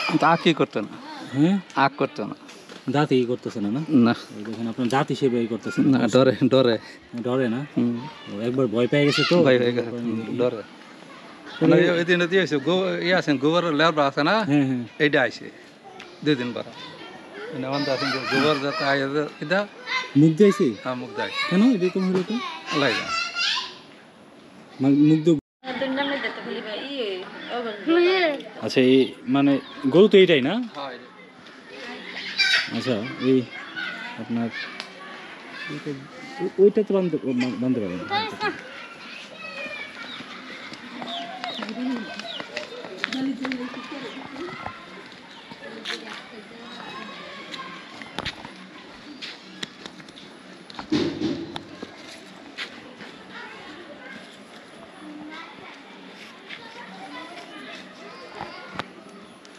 আগ কি করতো না, হ্যাঁ আগ করতো না, দাঁত ই করতেছে না? না না এই দেখেন আপনার দাঁত হিসেবে ই করতেছে না, ডরে ডরে ডরে না? ও, একবার ভয় পেয়ে গেছে তো ভাই হয়ে গেছে, ডরে। মানে ওই দিন দিয়ে আইছে ইয়ে আছেন গোবরের লেয়ার আছে না, হ্যাঁ হ্যাঁ এইটা আইছে 2 দিন পর অন্ত আছেন গোবর যাতে আয় এটা মুখ দিয়েছি মুখ দেয় কেন এরকম হলো তো? আল্লাহ জানে। মুখ দিয়ে আচ্ছা এই মানে গরু তো এইটাই না? আচ্ছা এই আপনার ওইটা তো বানতে পারেন।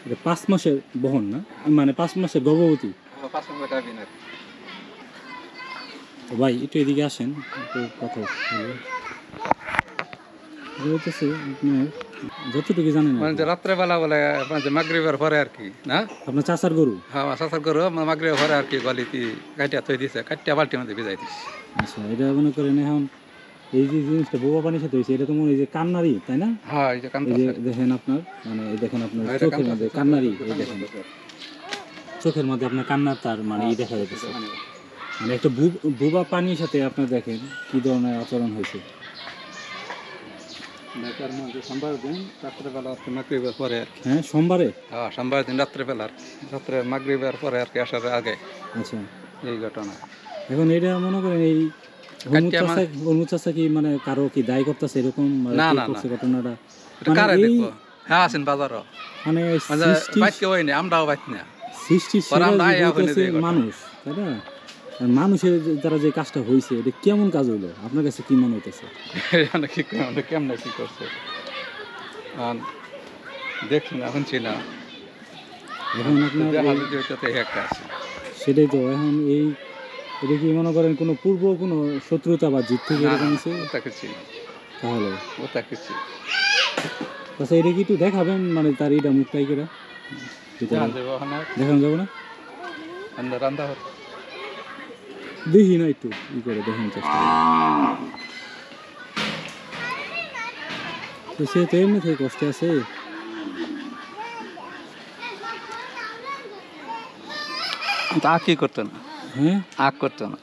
এটা 5 মাসের বহন না, মানে 5 মাসের গর্ভবতী। তো ভাই একটু এদিকে আসেন, একটু কথা বলবো। বলতেছে আপনার যতটুকু জানেন মানে রাত্রেবেলা বলে মানে মাগরিবের পরে আর কি না, আপনার চাচার গরু? হ্যাঁ চাষার গরু মাগরিবের পরে আর কি গলিতে কাটিয়া থই দিছে, কাটিয়া বালতির মধ্যে ভিজাই দিছে। আচ্ছা এটা মনে করেন এখন এই যে জিনিসটা বোবা পানির সাথে হয়েছে, এটা তো মনে হয় যে কান্নারি, তাই না? হ্যাঁ এই যে এই যে দেখেন আপনার মানে এই দেখেন আপনার চোখের মধ্যে কান্নারি, এই দেখেন চোখের মধ্যে আপনার কান্নার তার মানে এই দেখা যাচ্ছে, মানে একটা বোবা পানির সাথে আপনার দেখেন কি ধরনের আচরণ হয়েছে। সোমবার দিন রাত্রেবেলা মাগরিবের পরে আর কি, হ্যাঁ সোমবারে, হ্যাঁ সোমবার দিন রাত্রেবেলা রাত্রে মাগরিবের পরে আর কি আসার আগে আচ্ছা এই ঘটনা। এখন এটা মনে করেন এই হরমুজ চাষা কি মানে কারো কি দায়ী করতেছে এরকম না না করছে ঘটনাটা? কারে দেখবো, হ্যাঁ আছেন বাজারও মানে বাইকে হয়নি, আমরাও বাইক না সৃষ্টির মানুষ, তাই না? মানুষের দ্বারা যে কাজটা হয়েছে এটা কেমন কাজ হইলো আপনার কাছে, কি মনে হইতেছে? কেমনে কি করছে দেখছি না, শুনছি না, এখন আপনার একটা আছে সেটাই তো। এখন এই এটা কি মনে করেন কোনো পূর্ব কোনো শত্রুতা বা জিত থেকে এরকম হয়েছে? তাহলে আচ্ছা এটা কি একটু দেখাবেন, মানে তার এটা মুখটাই করে দেখানো যাবে না? দেখি না একটু ই করে দেখেন চেষ্টা করি। তো সে তো এমনি থেকে কষ্টে আছে। আগ কি করতো না, হ্যাঁ আগ করতো না,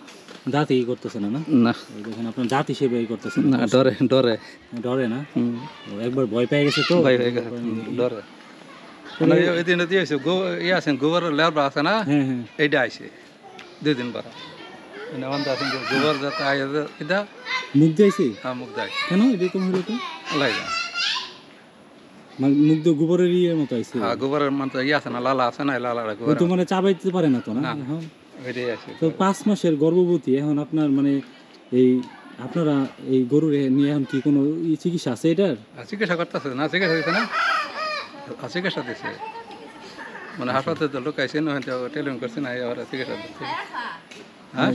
দাঁত ই করতেছে না? না এই দেখেন আপনার দাঁত হিসেবে ই করতেছে না, ডরে ডরে ডরে না? ও, একবার ভয় পেয়ে গেছে তো ভাই হয়ে গেছে, ডরে। মানে ওই দিন দিয়ে আইছে ইয়ে আছেন গোবরের লেয়ার আছে না, হ্যাঁ হ্যাঁ এইটা আইছে 2 দিন পর অন্ত আছেন গোবর যাতে আয় এটা মুখ দিয়েছি মুখ দেয় কেন এরকম হলো তো? আল্লাহ জানে। মুখ দিয়ে গোবরের ইয়ের মতো আইছে। হ্যাঁ গোবরের মানে ইয়ে আছে না, লালা আছে না, লালা গোবর তো মানে চাবাইতে পারে না তো না এখন? ওইটাই আছে। তো 5 মাসের গর্ভবতী, এখন আপনার মানে এই আপনারা এই গরুর নিয়ে এখন কি কোনো চিকিৎসা আছে এটার? চিকিৎসা করতেছে না, চিকিৎসা দিচ্ছে না, চিকিৎসা দিচ্ছে মানে হাসপাতালে তো লোক আইসে না, টেলিফোন করছে না, চিকিৎসা দিচ্ছে। হ্যাঁ